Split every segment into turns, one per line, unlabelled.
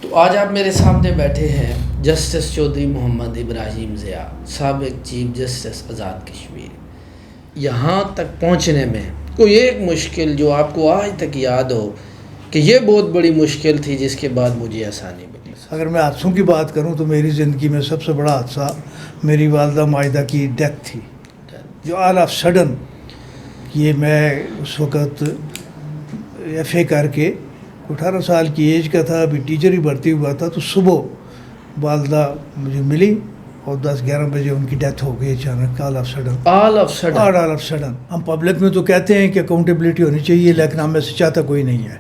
تو آج آپ میرے سامنے بیٹھے ہیں جسٹس چودھری محمد ابراہیم ضیاء، سابق چیف جسٹس آزاد کشمیر۔ یہاں تک پہنچنے میں کوئی ایک مشکل جو آپ کو آج تک یاد ہو کہ یہ بہت بڑی مشکل تھی جس کے بعد مجھے آسانی ملی؟
اگر میں حادثوں کی بات کروں تو میری زندگی میں سب سے بڑا حادثہ میری والدہ ماجدہ کی ڈیتھ تھی، جو آل آف سڈن، یہ میں اس وقت ایف اے کر کے 18 سال کی ایج کا تھا، ابھی ٹیچر ہی بھرتی ہوا تھا، تو صبح والدہ مجھے ملی اور 10-11 بجے ان کی ڈیتھ ہو گئی اچانک، آل آف سڈن۔ ہم پبلک میں تو کہتے ہیں کہ اکاؤنٹیبلٹی ہونی چاہیے، لیکن ہم میں سے چاہتا کوئی نہیں ہے،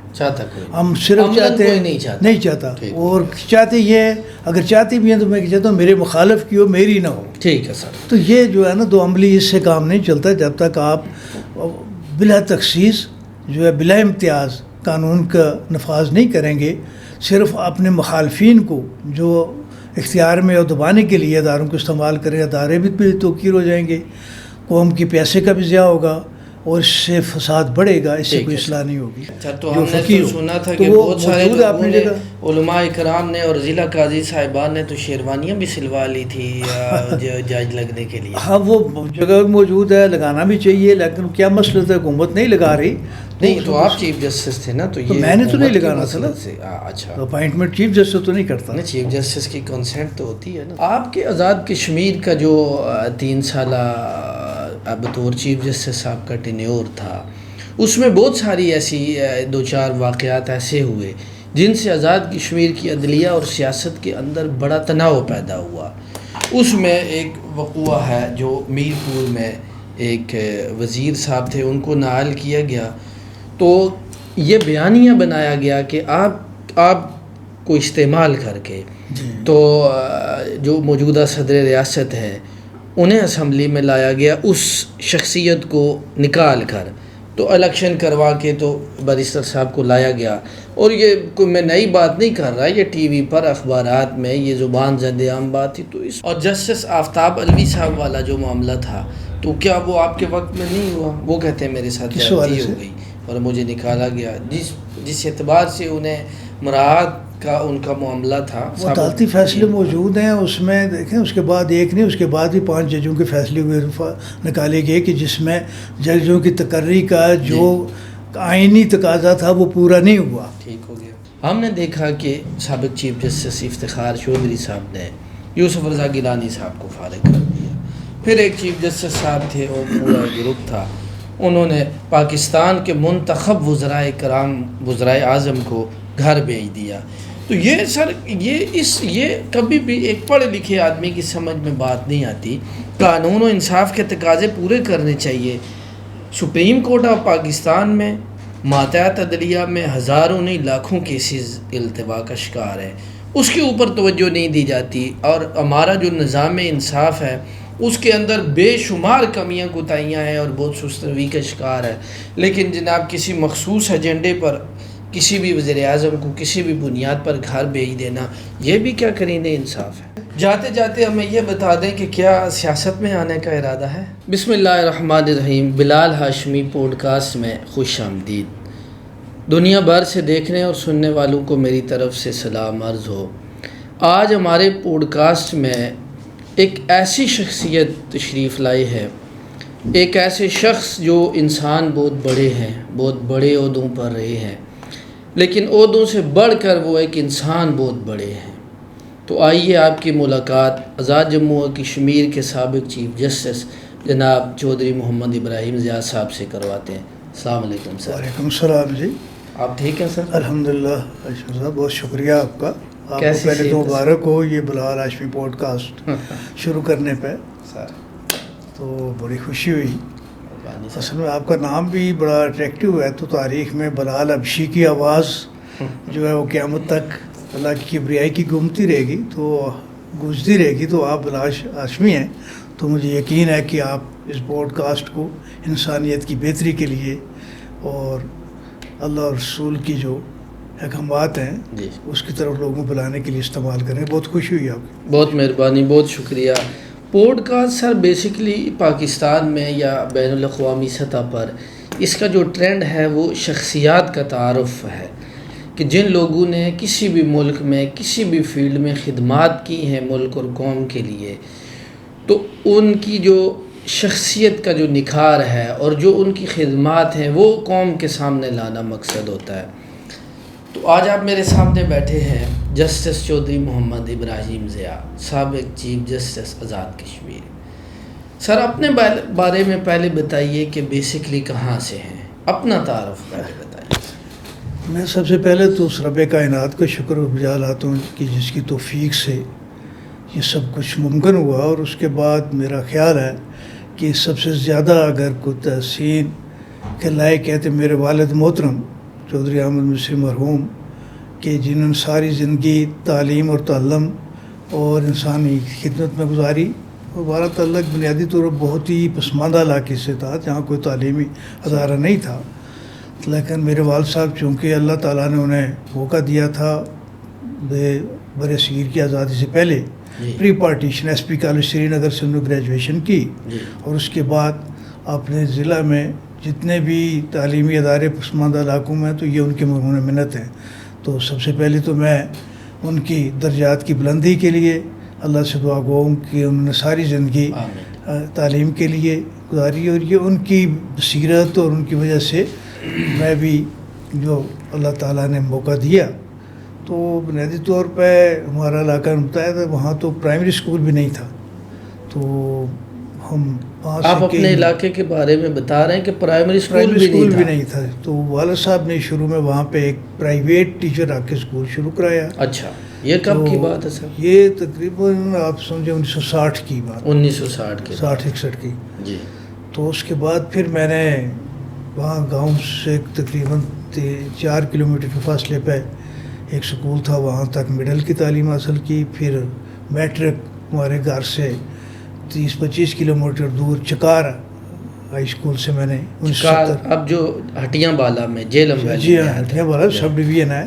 ہم صرف چاہتے ہیں نہیں چاہتا، اور چاہتے یہ ہے اگر چاہتے بھی ہیں تو میں چاہتا ہوں میرے مخالف کی ہو، میری نہ ہو۔
ٹھیک ہے سر۔
تو یہ جو ہے نا دو عملی، اس سے کام نہیں چلتا جب تک آپ بلا تخصیص جو ہے بلا امتیاز قانون کا نفاذ نہیں کریں گے۔ صرف اپنے مخالفین کو جو اختیار میں اور دبانے کے لیے اداروں کو استعمال کریں، ادارے بھی توقیر ہو جائیں گے، قوم کی پیسے کا بھی ضیاع ہوگا اور اس سے فساد بڑھے گا، اس سے کوئی اصلاح نہیں ہوگی۔
تو ہم نے تو سنا تھا کہ بہت سارے لوگوں نے، علماء اکرام نے اور ضلع قاضی صاحبان نے تو شیروانیاں بھی سلوا لی تھی جج لگنے کے لیے۔
ہاں، وہ جگہ موجود ہے، لگانا بھی چاہیے، لیکن کیا مسئلہ تھا، حکومت نہیں لگا رہی۔
نہیں تو آپ چیف جسٹس تھے نا، تو یہ
میں نے تو نہیں لگانا تھا نا۔
اچھا،
اپائنٹمنٹ چیف جسٹس تو نہیں کرتا نا،
چیف جسٹس کی کنسنٹ تو ہوتی ہے نا۔ آپ کے آزاد کشمیر کا جو 3 سالہ بطور چیف جسٹس صاحب کا ٹینیور تھا، اس میں بہت ساری ایسی 2-4 واقعات ایسے ہوئے جن سے آزاد کشمیر کی عدلیہ اور سیاست کے اندر بڑا تناؤ پیدا ہوا۔ اس میں ایک وقوع ہے جو میر پور میں ایک وزیر صاحب تھے، ان کو نااہل کیا گیا، تو یہ بیانیہ بنایا گیا کہ آپ کو استعمال کر کے تو جو موجودہ صدر ریاست ہے انہیں اسمبلی میں لایا گیا، اس شخصیت کو نکال کر تو الیکشن کروا کے تو بیرسٹر صاحب کو لایا گیا۔ اور یہ کوئی میں نئی بات نہیں کر رہا، یہ ٹی وی پر اخبارات میں یہ زبان زد عام بات تھی۔ تو اور جسٹس آفتاب علوی صاحب والا جو معاملہ تھا، تو کیا وہ آپ کے وقت میں نہیں ہوا؟ وہ کہتے ہیں میرے ساتھ زیادتی ہو گئی اور مجھے نکالا گیا، جس اعتبار سے انہیں مراعات کا ان کا معاملہ تھا۔
وہ عدالتی فیصلے موجود ہیں، اس میں دیکھیں، اس کے بعد ایک نہیں، اس کے بعد بھی 5 ججوں کے فیصلے ہوئے نکالے گئے کہ جس میں ججوں کی تقرری کا جو آئینی تقاضا تھا وہ پورا نہیں ہوا۔
ٹھیک ہو گیا۔ ہم نے دیکھا کہ سابق چیف جسٹس افتخار چودھری صاحب نے یوسف رضا گیلانی صاحب کو فارغ کر دیا۔ پھر ایک چیف جسٹس صاحب تھے، وہ پورا گروپ تھا، انہوں نے پاکستان کے منتخب وزرائے اعظم کو گھر بھیج دیا۔ تو یہ سر یہ کبھی بھی ایک پڑھے لکھے آدمی کی سمجھ میں بات نہیں آتی۔ قانون و انصاف کے تقاضے پورے کرنے چاہیے۔ سپریم کورٹ آف پاکستان میں ماتحت عدلیہ میں ہزاروں نہیں لاکھوں کیسز التوا کا شکار ہے، اس کے اوپر توجہ نہیں دی جاتی، اور ہمارا جو نظام انصاف ہے اس کے اندر بے شمار کمیاں کوتاہیاں ہیں اور بہت سست روی کا شکار ہے۔ لیکن جناب کسی مخصوص ایجنڈے پر کسی بھی وزیر اعظم کو کسی بھی بنیاد پر گھر بھیج دینا، یہ بھی کیا کرینِ انصاف ہے؟ جاتے جاتے ہمیں یہ بتا دیں کہ کیا سیاست میں آنے کا ارادہ ہے؟ بسم اللہ الرحمن الرحیم۔ بلال ہاشمی پوڈ کاسٹ میں خوش آمدید۔ دنیا بھر سے دیکھنے اور سننے والوں کو میری طرف سے سلام عرض ہو۔ آج ہمارے پوڈ کاسٹ میں ایک ایسی شخصیت تشریف لائی ہے، ایک ایسے شخص جو انسان بہت بڑے ہیں، بہت بڑے عہدوں پر رہے ہیں، لیکن عہدوں سے بڑھ کر وہ ایک انسان بہت بڑے ہیں۔ تو آئیے آپ کی ملاقات آزاد جموں و کشمیر کے سابق چیف جسٹس جناب چودھری محمد ابراہیم ضیاء صاحب سے کرواتے ہیں۔ السلام علیکم سر۔
وعلیکم السلام جی۔
آپ ٹھیک ہیں سر؟
الحمدللہ اشرف صاحب، بہت شکریہ آپ کا، آپ کو پہلے تو مبارک ہو یہ بلال ہاشمی پوڈ کاسٹ شروع کرنے پہ، تو بڑی خوشی ہوئی۔ اصل میں آپ کا نام بھی بڑا اٹریکٹیو ہے، تو تاریخ میں بلال حبشی کی آواز جو ہے وہ قیامت تک اللہ کی کبریائی کی گونجتی رہے گی، تو گونجتی رہے گی، تو آپ بلال ہاشمی ہیں، تو مجھے یقین ہے کہ آپ اس پوڈ کاسٹ کو انسانیت کی بہتری کے لیے اور اللہ اور رسول کی جو احکامات ہیں اس کی طرف لوگوں کو بلانے کے لیے استعمال کریں۔ بہت خوشی ہوئی آپ کی۔
بہت مہربانی، بہت شکریہ۔ پوڈ کاسٹ سر بیسیکلی پاکستان میں یا بین الاقوامی سطح پر اس کا جو ٹرینڈ ہے وہ شخصیات کا تعارف ہے، کہ جن لوگوں نے کسی بھی ملک میں کسی بھی فیلڈ میں خدمات کی ہیں ملک اور قوم کے لیے، تو ان کی جو شخصیت کا جو نکھار ہے اور جو ان کی خدمات ہیں وہ قوم کے سامنے لانا مقصد ہوتا ہے۔ تو آج آپ میرے سامنے بیٹھے ہیں جسٹس چودھری محمد ابراہیم ضیاء، سابق چیف جسٹس آزاد کشمیر۔ سر اپنے بارے میں پہلے بتائیے کہ بیسکلی کہاں سے ہیں، اپنا تعارف پہلے بتائیے۔
میں سب سے پہلے تو اس رب کائنات کا شکر گزار لاتا ہوں کہ جس کی توفیق سے یہ سب کچھ ممکن ہوا، اور اس کے بعد میرا خیال ہے کہ سب سے زیادہ اگر کوئی تحسین کے لائق ہے تو میرے والد محترم چودھری احمد مصری مرحوم، کہ جنہوں نے ساری زندگی تعلیم اور تعلم اور انسانی خدمت میں گزاری، اور ہمارا تعلق بنیادی طور پر بہت ہی پسماندہ علاقے سے تھا جہاں کوئی تعلیمی ادارہ نہیں تھا، لیکن میرے والد صاحب چونکہ اللہ تعالیٰ نے انہیں موقع دیا تھا برِ صغیر کی آزادی سے پہلے، pre partition S P college Srinagar سے انہوں نے گریجویشن کی، اور اس کے بعد اپنے ضلع میں جتنے بھی تعلیمی ادارے پسماندہ علاقوں میں تو یہ ان کے مرہون منت ہیں۔ تو سب سے پہلے تو میں ان کی درجات کی بلندی کے لیے اللہ سے دعا گو ہوں کہ انہوں نے ساری زندگی تعلیم کے لیے گزاری، اور یہ ان کی بصیرت اور ان کی وجہ سے میں بھی جو اللہ تعالیٰ نے موقع دیا۔ تو بنیادی طور پہ ہمارا علاقہ بتایا تھا وہاں تو پرائمری اسکول بھی نہیں تھا، تو ہم
آپ اپنے علاقے کے بارے میں بتا رہے ہیں کہ پرائمری اسکول بھی
نہیں تھا، تو والد صاحب نے شروع میں وہاں پہ ایک پرائیویٹ ٹیچر رکھ کے اسکول شروع کرایا۔
اچھا، یہ کب کی بات ہے سر؟
یہ تقریباً آپ سمجھے 1960 کی بات،
1960 کی،
60-61 کی
جی۔
تو اس کے بعد پھر میں نے وہاں گاؤں سے تقریباً 4 کلومیٹر کے فاصلے پہ ایک سکول تھا، وہاں تک مڈل کی تعلیم حاصل کی، پھر میٹرک ہمارے گھر سے 30-25 کلومیٹر دور چکار ہائی اسکول سے میں نے 1970،
اب جو ہٹیاں بالا میں جیلم ویلی،
جی ہاں ہٹیاں بالا سب ڈویژن ہے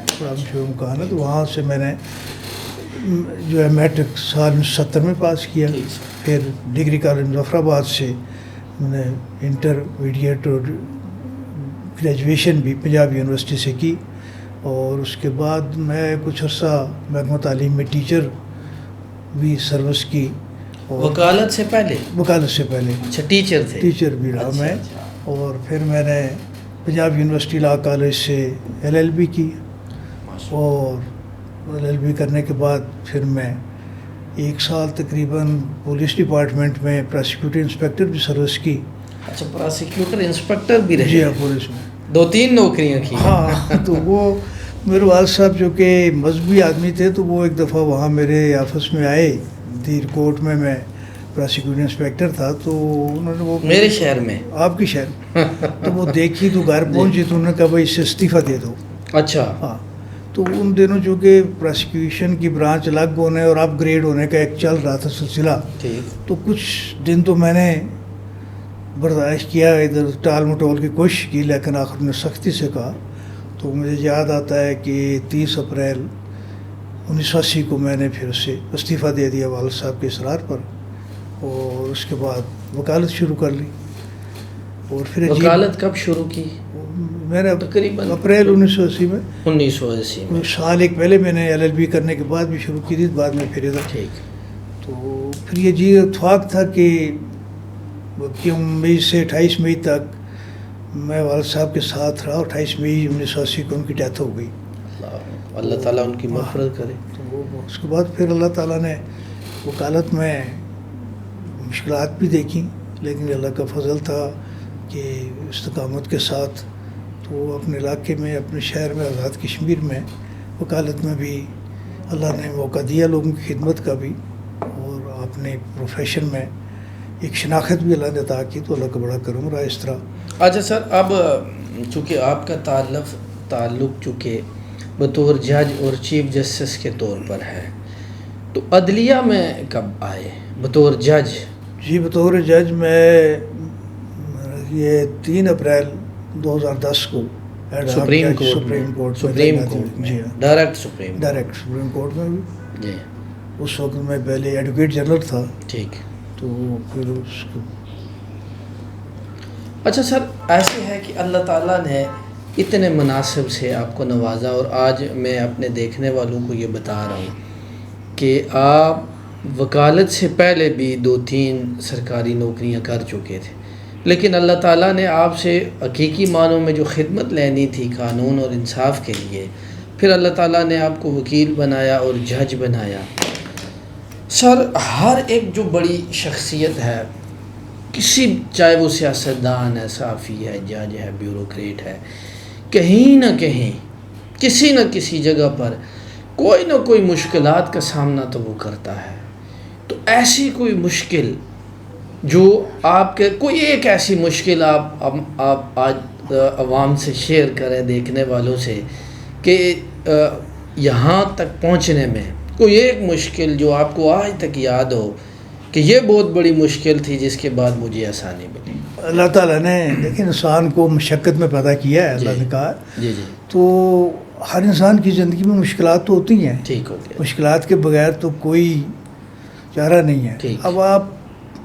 مکان ہے، تو وہاں سے میں نے جو ہے میٹرک سال 1970 میں پاس کیا، پھر ڈگری کالج مظفر آباد سے میں نے انٹرمیڈیٹ اور گریجویشن بھی پنجاب یونیورسٹی سے کی، اور اس کے بعد میں کچھ عرصہ محکمہ تعلیم میں ٹیچر بھی سروس کی،
وکالت سے پہلے
اچھا ٹیچر بھی رہا میں، اور پھر میں نے پنجاب یونیورسٹی لاء کالج سے LLB کی، اور LLB کرنے کے بعد پھر میں 1 سال تقریباً پولیس ڈپارٹمنٹ میں پراسیکیوٹر انسپیکٹر بھی سروس کی۔
اچھا، پراسیکیوٹر انسپیکٹر بھی رہے؟
جی ہاں، پولیس میں
2-3 نوکریاں کی۔
ہاں، تو وہ میرے والد صاحب جو کہ مذہبی آدمی تھے، تو وہ ایک دفعہ وہاں میرے آفس میں آئے، دیر کوٹ میں پراسیکیوٹر انسپیکٹر تھا، تو انہوں نے وہ
میرے شہر میں،
آپ کے شہر تو وہ دیکھی تو گھر پہنچی، تو انہوں نے کہا بھائی اسے استعفیٰ دے دو۔
اچھا،
ہاں، تو ان دنوں جو کہ پراسیکیوشن کی برانچ الگ ہونے اور اپ گریڈ ہونے کا ایک چل رہا تھا سلسلہ، تو کچھ دن تو میں نے برداشت کیا، ادھر ٹال مٹول کی کوشش کی، لیکن آخر نے سختی سے کہا۔ تو مجھے یاد آتا ہے کہ 30 اپریل 1980 کو میں نے پھر اسے استعفیٰ دے دیا والد صاحب کے اصرار پر، اور اس کے بعد وکالت شروع کر لی۔ اور پھر
وکالت کب شروع کی؟
میں نے
تقریباً
اپریل 1980 میں،
1980 میں،
سال ایک پہلے میں نے LLB کرنے کے بعد بھی شروع کی تھی، بعد میں پھر ادھر۔
ٹھیک۔
تو پھر یہ جی اتفاق تھا کہ 21 سے 28 مئی تک میں والد صاحب کے ساتھ رہا، اور 28 مئی 1980 کو ان کی ڈیتھ ہو گئی۔
اللہ تعالیٰ ان کی مغفرت کرے۔
تو اس کے بعد پھر اللہ تعالیٰ نے وکالت میں مشکلات بھی دیکھیں، لیکن اللہ کا فضل تھا کہ استقامت کے ساتھ تو اپنے علاقے میں، اپنے شہر میں، آزاد کشمیر میں وکالت میں بھی اللہ نے موقع دیا، لوگوں کی خدمت کا بھی، اور اپنے پروفیشن میں ایک شناخت بھی اللہ نے عطا کی، تو اللہ کا بڑا کرم رہا اس طرح۔
اچھا سر، اب چونکہ آپ کا تعلق چونکہ بطور جج اور چیف جسٹس کے طور پر ہے، تو عدلیہ میں کب آئے بطور جج؟
جی، بطور جج میں یہ 3 اپریل 2010 کو
سپریم کورٹ میں، ڈائریکٹ
سپریم کورٹ میں بھی،
جی،
اس وقت میں پہلے ایڈوکیٹ جنرل تھا۔
ٹھیک۔
تو پھر اس کو
اچھا سر، ایسے ہے کہ اللہ تعالیٰ نے اتنے مناسب سے آپ کو نوازا، اور آج میں اپنے دیکھنے والوں کو یہ بتا رہا ہوں کہ آپ وکالت سے پہلے بھی 2-3 سرکاری نوکریاں کر چکے تھے، لیکن اللہ تعالیٰ نے آپ سے حقیقی معنوں میں جو خدمت لینی تھی قانون اور انصاف کے لیے، پھر اللہ تعالیٰ نے آپ کو وکیل بنایا اور جج بنایا۔ سر، ہر ایک جو بڑی شخصیت ہے، کسی چاہے وہ سیاستدان ہے، صحافی ہے، جج ہے، بیوروکریٹ ہے، کہیں نہ کہیں کسی نہ کسی جگہ پر کوئی نہ کوئی مشکلات کا سامنا تو وہ کرتا ہے۔ تو ایسی کوئی مشکل جو آپ کے، کوئی ایک ایسی مشکل آپ آج عوام سے شیئر کریں، دیکھنے والوں سے، کہ یہاں تک پہنچنے میں کوئی ایک مشکل جو آپ کو آج تک یاد ہو کہ یہ بہت بڑی مشکل تھی جس کے بعد مجھے آسانی ملی۔
اللہ تعالیٰ نے دیکھیں انسان کو مشقت میں پیدا کیا ہے، اللہ نے کہا
جی جی،
تو ہر انسان کی زندگی میں مشکلات تو ہوتی ہیں،
ٹھیک ہو گیا،
مشکلات کے بغیر تو کوئی چارہ نہیں ہے۔
ٹھیک۔
اب آپ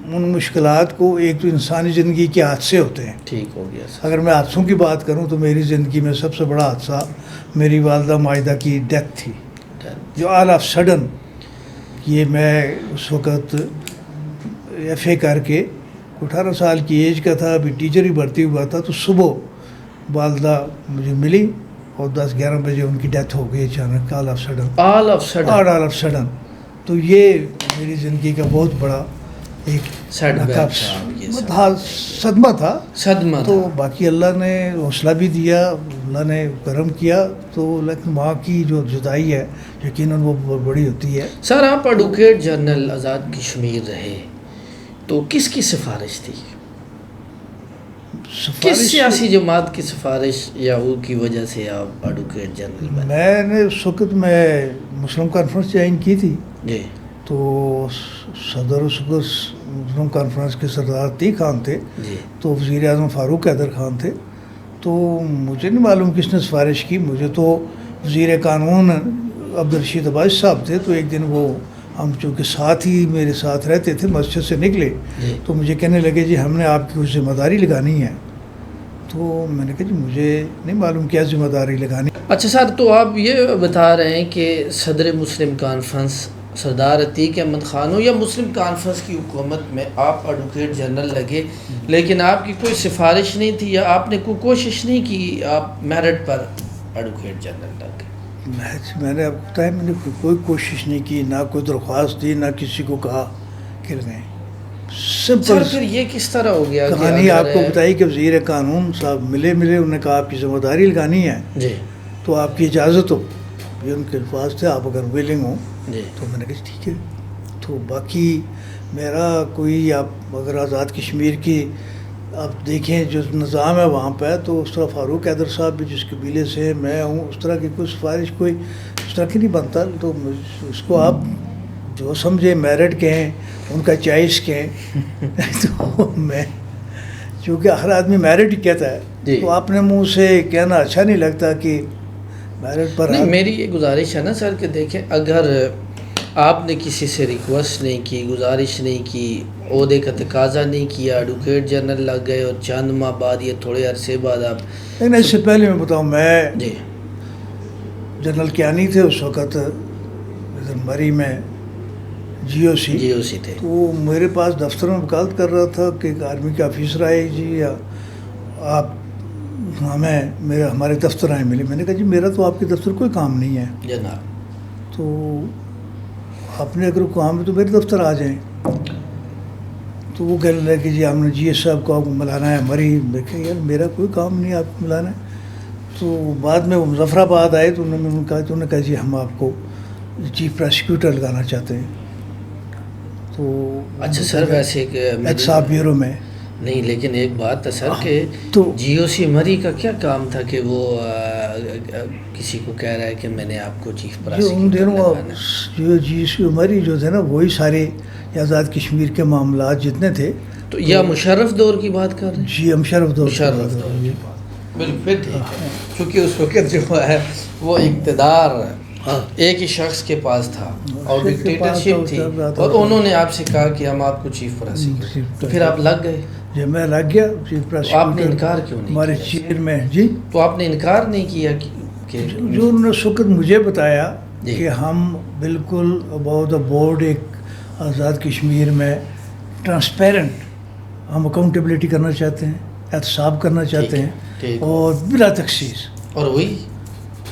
ان مشکلات کو، ایک تو انسانی زندگی کے حادثے ہوتے ہیں،
ٹھیک ہو گیا سر۔
اگر میں حادثوں کی بات کروں تو میری زندگی میں سب سے بڑا حادثہ میری والدہ ماجدہ کی ڈیتھ تھی، جو آل آف سڈن، یہ میں اس وقت ایف اے کر کے 18 سال کی ایج کا تھا، ابھی ٹیچر ہی بھرتی ہوا تھا، تو صبح والدہ مجھے ملی اور 10-11 بجے ان کی ڈیتھ ہو گئی اچانک، آل آف سڈن۔ تو یہ میری زندگی کا بہت بڑا ایک صدمہ تھا، تو باقی اللہ نے حوصلہ بھی دیا، اللہ نے کرم کیا، تو لیکن ماں کی جو جدائی ہے یقیناً وہ بہت بڑی ہوتی ہے۔
سر، آپ ایڈوکیٹ جنرل آزاد کشمیر رہے تو کس کی سفارش تھی؟ کس سیاسی جماعت کی سفارش یا وہ کی وجہ سے آپ ایڈوکیٹ جنرل بنے؟
میں نے اس وقت میں مسلم کانفرنس جوائن کی تھی،
جی،
تو صدر اس وقت مسلم کانفرنس کے سردار عتیق خان تھے،
جی،
تو وزیر اعظم فاروق حیدر خان تھے، تو مجھے نہیں معلوم کس نے سفارش کی، مجھے تو وزیر قانون عبدالرشید عباس صاحب تھے، تو ایک دن وہ ہم چونکہ ساتھ ہی میرے ساتھ رہتے تھے، مسجد سے نکلے
جی،
تو مجھے کہنے لگے جی ہم نے آپ کی کچھ ذمہ داری لگانی ہے، تو میں نے کہا جی مجھے نہیں معلوم کیا ذمہ داری لگانی۔
اچھا سر، تو آپ یہ بتا رہے ہیں کہ صدر مسلم کانفرنس سردار عتیق احمد خان ہو یا مسلم کانفرنس کی حکومت میں آپ ایڈوکیٹ جنرل لگے، لیکن آپ کی کوئی سفارش نہیں تھی یا آپ نے کوئی کوشش نہیں کی آپ میرٹ پر ایڈوکیٹ جنرل لگے؟
میں نے اب بتایا، میں نے کوئی کوشش نہیں کی، نہ کوئی درخواست دی، نہ کسی کو کہا کہ لگائیں۔
سر
سمپل
پھر یہ کس طرح ہو گیا
کہانی آپ کو بتائی کہ وزیر قانون صاحب ملے، انہوں نے کہا آپ کی ذمہ داری لگانی ہے
جی
تو آپ کی اجازت ہو، یہ ان کے الفاظ تھے، آپ اگر ویلنگ ہوں
جی،
تو میں نے کہا ٹھیک ہے۔ تو باقی میرا کوئی، آپ اگر آزاد کشمیر کی آپ دیکھیں جو نظام ہے وہاں پہ، تو اس طرح فاروق حیدر صاحب بھی جس قبیلے سے میں ہوں، اس طرح کی کوئی سفارش کوئی اس طرح کی نہیں بنتا، تو اس کو آپ جو سمجھے میرٹ کہیں، ان کا چوائس کہیں تو میں چونکہ ہر آدمی میرٹ ہی کہتا ہے، تو آپ نے منہ سے کہنا اچھا نہیں لگتا کہ میرٹ پر
نہیں۔ میری یہ گزارش ہے نا سر کہ دیکھیں، اگر آپ نے کسی سے ریکویسٹ نہیں کی، گزارش نہیں کی، عہدے کا تقاضا نہیں کیا، ایڈوکیٹ جنرل لگ گئے اور چند ماہ بعد یا تھوڑے عرصے بعد آپ،
لیکن اس سے پہلے میں بتاؤں، میں
جی
جنرل کیانی تھے اس وقت مری میں جی او سی
تھے،
تو میرے پاس دفتر میں وکالت کر رہا تھا کہ ایک آرمی کے آفیسر آئے جی یا آپ ہمارے دفتر آئے ملے۔ میں نے کہا جی میرا تو آپ کے دفتر کوئی کام نہیں ہے
جناب،
تو آپ نے اگر کام ہے تو میرے دفتر آ جائیں۔ تو وہ کہنے لگے کہ جی ہم نے جی ایس صاحب کو آپ کو ملانا ہے مری۔ میں کہا یار میرا کوئی کام نہیں آپ کو ملانا ہے۔ تو بعد میں وہ مظفر آباد آئے تو انہوں نے کہا جی ہم آپ کو چیف پراسیکیوٹر لگانا چاہتے ہیں۔ تو
اچھا سر، ویسے
احتساب بیورو میں
نہیں، لیکن ایک بات ہے سر کہ
تو
جی او سی مری کا کیا کام تھا کہ وہ کسی کو کہہ رہا ہے کہ میں نے آپ کو چیف پراسیکیوٹر لگانا؟
جو جی سی مری جو تھے نا وہی سارے آزاد کشمیر کے معاملات جتنے تھے،
تو یا مشرف دور کی بات کر رہے ہیں؟
جی مشرف دور
بالکل ٹھیک ہے، کیونکہ اس وقت جو ہے وہ اقتدار ایک ہی شخص کے پاس تھا اور ڈکٹیٹرشپ تھی، اور انہوں نے آپ سے کہا کہ ہم آپ کو چیف پراسیکیوٹر، تو پھر آپ لگ گئے؟
جب میں لگ گیا چیف
آپ نے انکار کیوں نہیں
ہمارے
کیا؟
چیئرمین جی
تو آپ نے انکار نہیں کیا کہ
جو انہوں نے اس وقت مجھے بتایا
جی۔
کہ ہم بالکل اباؤٹ دا بورڈ ایک آزاد کشمیر میں ٹرانسپیرنٹ ہم اکاؤنٹیبلٹی کرنا چاہتے ہیں، احتساب کرنا چاہتے
ٹھیک
ہیں
ہے۔
اور بلا تخصیص،
اور ہوئی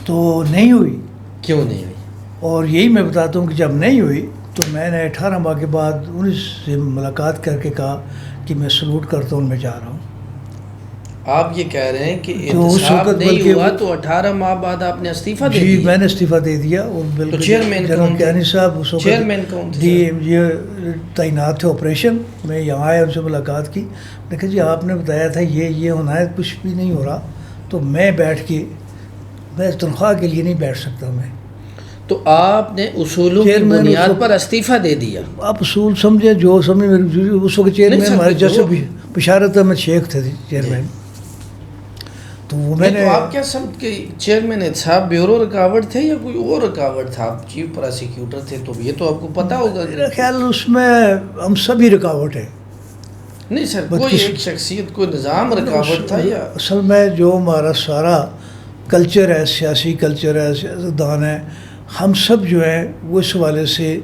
تو نہیں ہوئی۔
کیوں نہیں ہوئی؟
اور یہی میں بتاتا ہوں کہ جب نہیں ہوئی تو میں نے 18 ماہ کے بعد ان سے ملاقات کر کے کہا کہ میں سلوٹ کرتا ہوں، میں جا رہا ہوں۔
آپ یہ کہہ رہے ہیں کہ
جو اس
احتساب
وقت
نہیں
بلکہ
ہوا تو 18 ماہ بعد آپ نے استعفیٰ دے
جی
دیا؟
میں نے استعفیٰ دے دیا۔ اور بالکل
چیئرمین
جنرل
کون تھے؟
کیانی صاحب اس وقت
چیئرمین کون تھے
ڈی
سر؟
ایم جی تعینات تھے آپریشن میں، یہاں آئے ان سے ملاقات کی، دیکھا جی آپ نے بتایا تھا یہ ہونا ہے، کچھ بھی نہیں ہو رہا، تو میں بیٹھ کے میں تنخواہ کے لیے نہیں بیٹھ سکتا میں۔
تو آپ نے اصولوں کی
چیئرمین
بنیاد
اس
پر استعفیٰ دے دیا؟
آپ اصول سمجھیں جو سمجھیں، اس وقت چیئرمین
سر،
ہمارے جیسے
جو-
بشارت احمد شیخ تھے چیئرمین، تو وہ میں نے
تو آپ کیا سمجھ کے چیئرمین احتساب بیورو رکاوٹ تھے یا کوئی اور رکاوٹ تھا؟ آپ چیف پراسیکیوٹر تھے تو یہ تو آپ کو پتہ ہوگا۔
میرا خیال اس میں ہم سبھی رکاوٹ ہے۔
نہیں سر، کوئی ایک شخصیت کوئی نظام رکاوٹ تھا یا؟
اصل میں جو ہمارا سارا کلچر ہے، سیاسی کلچر ہے، سیاستدان ہے، ہم سب جو ہیں وہ اس حوالے سے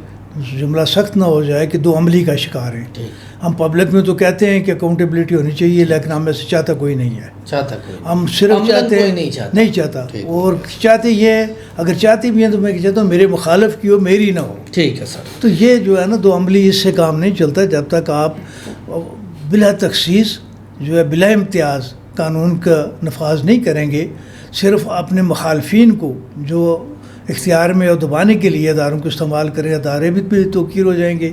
جملہ سخت نہ ہو جائے کہ دو عملی کا شکار ہیں۔ ہم پبلک میں تو کہتے ہیں کہ اکاؤنٹیبلٹی ہونی چاہیے، لیکن ہم میں سے چاہتا کوئی نہیں ہے۔
چاہتا کوئی
ہم صرف
عملاً
چاہتے
کوئی
ہیں
نہیں چاہتا۔
چاہتا، اور چاہتے یہ ہے، اگر چاہتے بھی ہیں تو میں چاہتا ہوں میرے مخالف کی ہو، میری نہ ہو۔
ٹھیک ہے سر۔
تو یہ جو ہے نا دو عملی، اس سے کام نہیں چلتا جب تک آپ بلا تخصیص جو ہے بلا امتیاز قانون کا نفاذ نہیں کریں گے۔ صرف اپنے مخالفین کو جو اختیار میں اور دبانے کے لیے اداروں کو استعمال کریں، ادارے بھی توقیر ہو جائیں گے،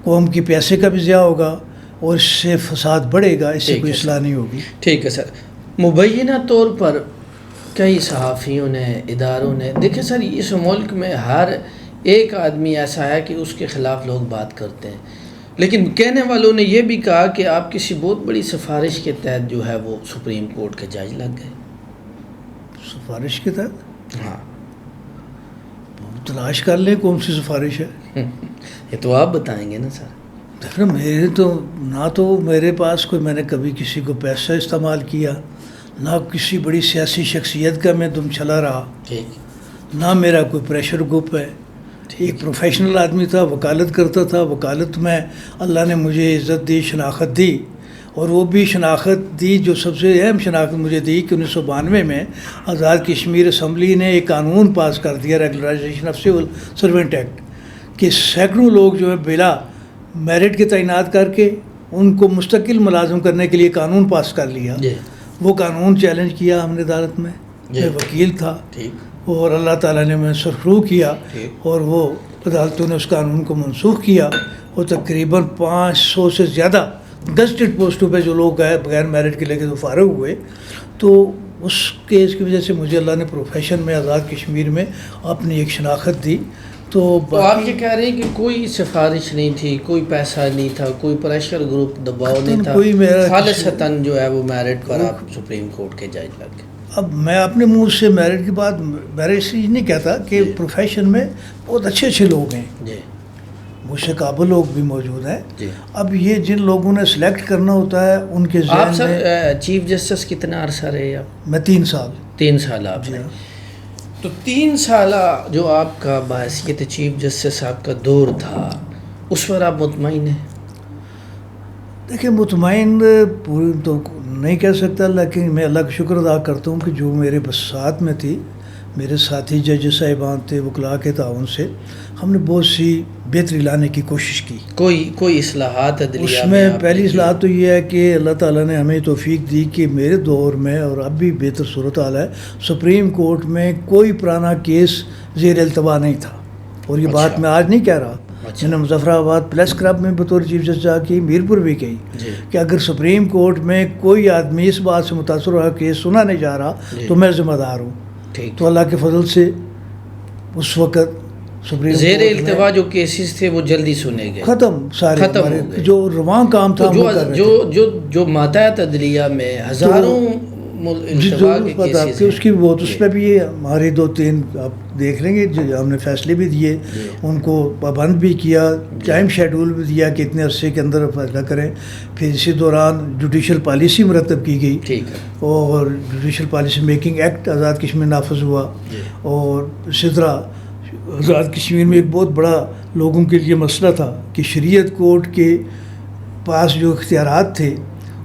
قوم کی پیسے کا بھی ضیاع ہوگا اور اس سے فساد بڑھے گا، اس سے کوئی اصلاح نہیں ہوگی۔
ٹھیک ہے سر۔ مبینہ طور پر کئی صحافیوں نے، اداروں نے، دیکھیں سر اس ملک میں ہر ایک آدمی ایسا ہے کہ اس کے خلاف لوگ بات کرتے ہیں، لیکن کہنے والوں نے یہ بھی کہا کہ آپ کسی بہت بڑی سفارش کے تحت جو ہے وہ سپریم کورٹ کے جج لگ گئے۔
سفارش کے تحت
ہاں،
تلاش کر لیں کون سی سفارش ہے۔
یہ تو آپ بتائیں گے نا سر۔
دیکھنا میرے تو نہ تو میرے پاس کوئی، میں نے کبھی کسی کو پیسہ استعمال کیا، نہ کسی بڑی سیاسی شخصیت کا میں دم چلا رہا،
ٹھیک،
نہ میرا کوئی پریشر گروپ ہے۔ ایک پروفیشنل آدمی تھا، وکالت کرتا تھا، وکالت میں اللہ نے مجھے عزت دی، شناخت دی، اور وہ بھی شناخت دی جو سب سے اہم شناخت مجھے دی کہ 1992 میں آزاد کشمیر اسمبلی نے ایک قانون پاس کر دیا، regularisation of civil servant act, کہ سینکڑوں لوگ جو ہے بلا میرٹ کے تعینات کر کے ان کو مستقل ملازم کرنے کے لیے قانون پاس کر لیا۔ وہ قانون چیلنج کیا ہم نے عدالت میں، میں وکیل تھا، اور اللہ تعالیٰ نے میں سرخرو کیا، اور وہ عدالتوں نے اس قانون کو منسوخ کیا، اور تقریباً 500 سے زیادہ گزٹڈ پوسٹوں پہ جو لوگ گئے بغیر میرٹ کے لے کے تو فارغ ہوئے۔ تو اس کیس کی وجہ سے مجھے اللہ نے پروفیشن میں آزاد کشمیر میں اپنی ایک شناخت دی۔ تو
آپ یہ کہہ رہے ہیں کہ کوئی سفارش نہیں تھی، کوئی پیسہ نہیں تھا، کوئی پریشر گروپ دباؤ نہیں تھا، خالصتاً جو ہے وہ میرٹ پر آپ سپریم کورٹ کے جج لگ گئے؟
اب میں اپنے منہ سے میرٹ کی بات میرٹ سے نہیں کہتا کہ پروفیشن میں بہت اچھے اچھے لوگ ہیں، مجھ سے قابل لوگ بھی موجود ہیں۔ اب یہ جن لوگوں نے سلیکٹ کرنا ہوتا ہے ان کے ذہن میں۔
آپ سر چیف جسٹس کتنا عرصہ رہے آپ؟
میں 3 سال۔
3 سال آپ نے؟ تو 3 سالہ جو آپ کا بحیثیت چیف جسٹس صاحب کا دور تھا، اس پر آپ مطمئن ہیں؟
دیکھیں مطمئن پوری تو نہیں کہہ سکتا، لیکن میں اللہ کا شکر ادا کرتا ہوں کہ جو میرے بساط میں تھی، میرے ساتھی جج صاحبان تھے، وکلاء کے تعاون سے ہم نے بہت سی بہتری لانے کی کوشش کی۔
کوئی اصلاحات عدلیہ
اس میں پہلی اصلاح تو یہ ہے کہ اللہ تعالیٰ نے ہمیں توفیق دی کہ میرے دور میں، اور اب بھی بہتر صورتحال ہے، سپریم کورٹ میں کوئی پرانا کیس زیر التوا نہیں تھا، اور یہ بات میں آج نہیں کہہ رہا، میں نے مظفر آباد پریس کلب میں بطور چیف جسٹس جا کی، میرپور بھی کہی کہ اگر سپریم کورٹ میں کوئی آدمی اس بات سے متاثر ہوا کیس سنا نہیں جا رہا تو میں ذمہ دار ہوں۔ تو اللہ کے فضل سے اس وقت سپریم
زیر التوا جو کیسز تھے وہ جلدی سنے گئے،
ختم سارے، جو رواں کام تھا
جو ماتحت عدلیہ میں ہزاروں
آپ کے اس کی بہت اس پہ بھی ہماری 2-3 آپ دیکھ لیں گے جو ہم نے فیصلے بھی دیے، ان کو پابند بھی کیا، ٹائم شیڈول بھی دیا کہ اتنے عرصے کے اندر فیصلہ کریں. پھر اسی دوران جوڈیشل پالیسی مرتب کی گئی اور judicial policy making act Azad Kashmir نافذ ہوا. اور اسی طرح آزاد کشمیر میں ایک بہت بڑا لوگوں کے لیے مسئلہ تھا کہ شریعت کورٹ کے پاس جو اختیارات تھے،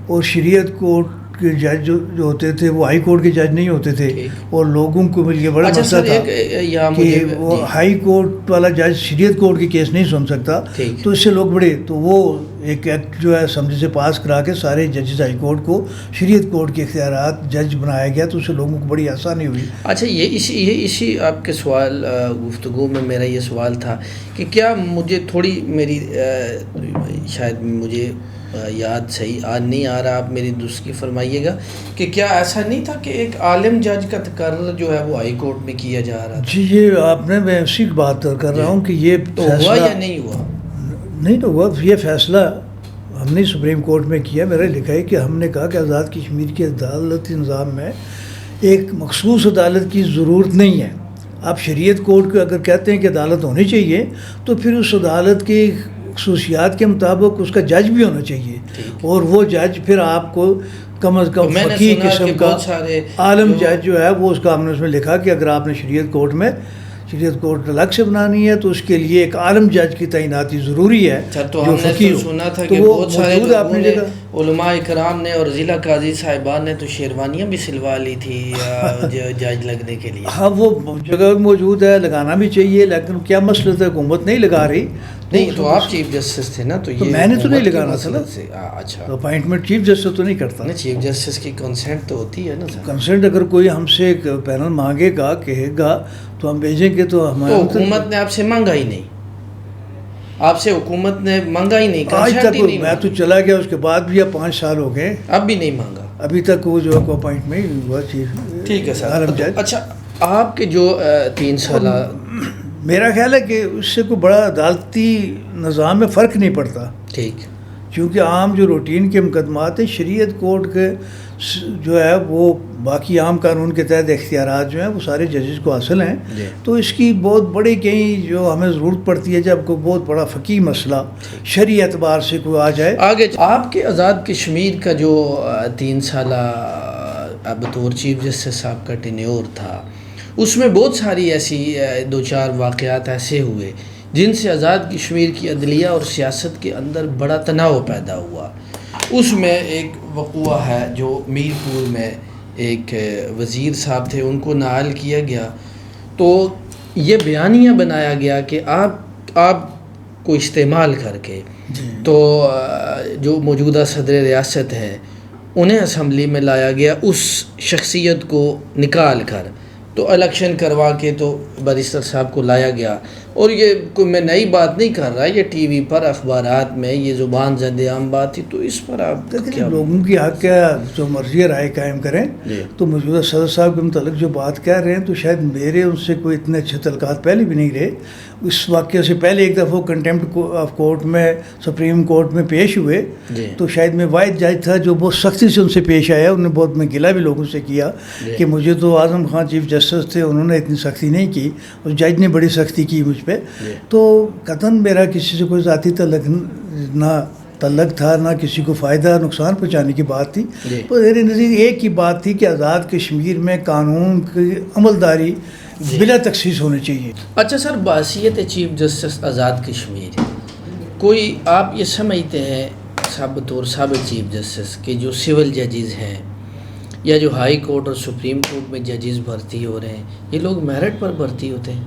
اور شریعت کورٹ کے جج جو ہوتے تھے وہ ہائی کورٹ کے جج نہیں ہوتے تھے، اور لوگوں کو مل کے بڑا مسئلہ تھا کہ وہ ہائی کورٹ والا جج شریعت کورٹ کے کیس نہیں سن سکتا. تو اس سے لوگ بڑے، تو وہ ایک ایکٹ جو ہے اسمبلی سے پاس کرا کے سارے ججز ہائی کورٹ کو شریعت کورٹ کے اختیارات جج بنایا گیا، تو اس سے لوگوں کو بڑی آسانی ہوئی.
اچھا، یہ اسی آپ کے سوال گفتگو میں میرا یہ سوال تھا کہ کیا مجھے تھوڑی میری شاید مجھے یاد صحیح نہیں آ رہا، آپ میری درست فرمائیے گا کہ کیا ایسا نہیں تھا کہ ایک عالم جج کا تقرر جو ہے وہ ہائی کورٹ میں کیا جا رہا تھا؟
جی یہ آپ نے، میں اسی بات کر رہا ہوں کہ یہ
تو ہوا یا نہیں ہوا؟
نہیں تو ہوا. یہ فیصلہ ہم نے سپریم کورٹ میں کیا. میرا لکھا ہے کہ ہم نے کہا کہ آزاد کشمیر کے عدالتی نظام میں ایک مخصوص عدالت کی ضرورت نہیں ہے. آپ شریعت کورٹ کو اگر کہتے ہیں کہ عدالت ہونی چاہیے تو پھر اس عدالت کی خصوصیات کے مطابق اس کا جج بھی ہونا چاہیے، اور وہ جج پھر آپ کو کم از کم فقیہ قسم کا عالم جج جو ہے وہ اس کا ہم نے اس میں لکھا کہ اگر آپ نے شریعت کورٹ الگ سے بنانی ہے تو اس کے لیے ایک عالم جج کی تعیناتی ضروری ہے.
تو ہم نے تو سنا تھا کہ بہت سارے لوگوں نے، علماء اکرام نے اور ضلع قاضی صاحبان نے تو شیروانیاں بھی سلوا لی تھی جج لگنے کے لیے.
ہاں وہ جگہ موجود ہے، لگانا بھی چاہیے، لیکن کیا مسئلہ تھا حکومت نہیں لگا رہی.
نہیں تو آپ چیف جسٹس تھے نا، تو یہ
میں نے تو نہیں لگانا تھا نا.
اچھا،
اپوائنٹمنٹ چیف جسٹس تو نہیں کرتا نا.
چیف جسٹس کی کنسنٹ تو ہوتی ہے نا.
کنسنٹ اگر کوئی ہم سے ایک پینل مانگے گا، کہے گا تو ہم بھیجیں گے. تو ہمارا
حکومت نے آپ سے مانگا ہی نہیں، آپ سے حکومت نے مانگا ہی نہیں.
آج تک میں تو چلا گیا، اس کے بعد بھی اب 5 سال ہو گئے،
اب بھی نہیں مانگا.
ابھی تک وہ جو اپوائنٹمنٹ ہوا چیف.
ٹھیک ہے سر. اچھا، آپ کے جو 3 سالہ،
میرا خیال ہے کہ اس سے کوئی بڑا عدالتی نظام میں فرق نہیں پڑتا.
ٹھیک،
کیونکہ عام جو روٹین کے مقدمات ہیں، شریعت کورٹ کے جو ہے وہ باقی عام قانون کے تحت اختیارات جو ہیں وہ سارے ججز کو حاصل ہیں. تو اس کی بہت بڑی کہیں جو ہمیں ضرورت پڑتی ہے جب کوئی بہت بڑا فقہی مسئلہ شرعی اعتبار سے کوئی آ جائے.
آگے آپ کے آزاد کشمیر کا جو 3 سالہ بطور چیف جسٹس صاحب کا ٹینیور تھا، اس میں بہت ساری ایسی 2-4 واقعات ایسے ہوئے جن سے آزاد کشمیر کی عدلیہ اور سیاست کے اندر بڑا تناؤ پیدا ہوا. اس میں ایک وقوع ہے جو میر پور میں ایک وزیر صاحب تھے، ان کو نااہل کیا گیا. تو یہ بیانیہ بنایا گیا کہ آپ کو استعمال کر کے تو جو موجودہ صدر ریاست ہیں انہیں اسمبلی میں لایا گیا، اس شخصیت کو نکال کر تو الیکشن کروا کے تو بیرسٹر صاحب کو لایا گیا. اور یہ کوئی میں نئی بات نہیں کر رہا، یہ ٹی وی پر اخبارات میں یہ زبان زد عام بات تھی. تو اس پر آپ
کیا لوگوں کی حق ہے جو مرضی رائے قائم کریں. تو موجودہ صدر صاحب کے متعلق جو بات کہہ رہے ہیں تو شاید میرے ان سے کوئی اتنے اچھے تعلقات پہلے بھی نہیں رہے. اس واقعے سے پہلے ایک دفعہ کنٹیمپٹ آف کورٹ میں سپریم کورٹ میں پیش ہوئے، تو شاید میں واحد جج تھا جو بہت سختی سے ان سے پیش آیا. انہوں نے بہت میں گلہ بھی لوگوں سے کیا کہ مجھے تو اعظم خان چیف جسٹس تھے، انہوں نے اتنی سختی نہیں کی، اور جج نے بڑی سختی کی مجھ پہ. تو قطعاً میرا کسی سے کوئی ذاتی تعلق تھا، نہ کسی کو فائدہ نقصان پہنچانے کی بات تھی. تو میرے نزدیک ایک ہی بات تھی کہ آزاد کشمیر میں قانون کی عملداری بلا تخصیص ہونی چاہیے.
اچھا سر، بحیثیت چیف جسٹس آزاد کشمیر کوئی آپ یہ سمجھتے ہیں بطور سابق چیف جسٹس کہ جو سول ججز ہیں یا جو ہائی کورٹ اور سپریم کورٹ میں ججز بھرتی ہو رہے ہیں، یہ لوگ میرٹ پر بھرتی ہوتے ہیں؟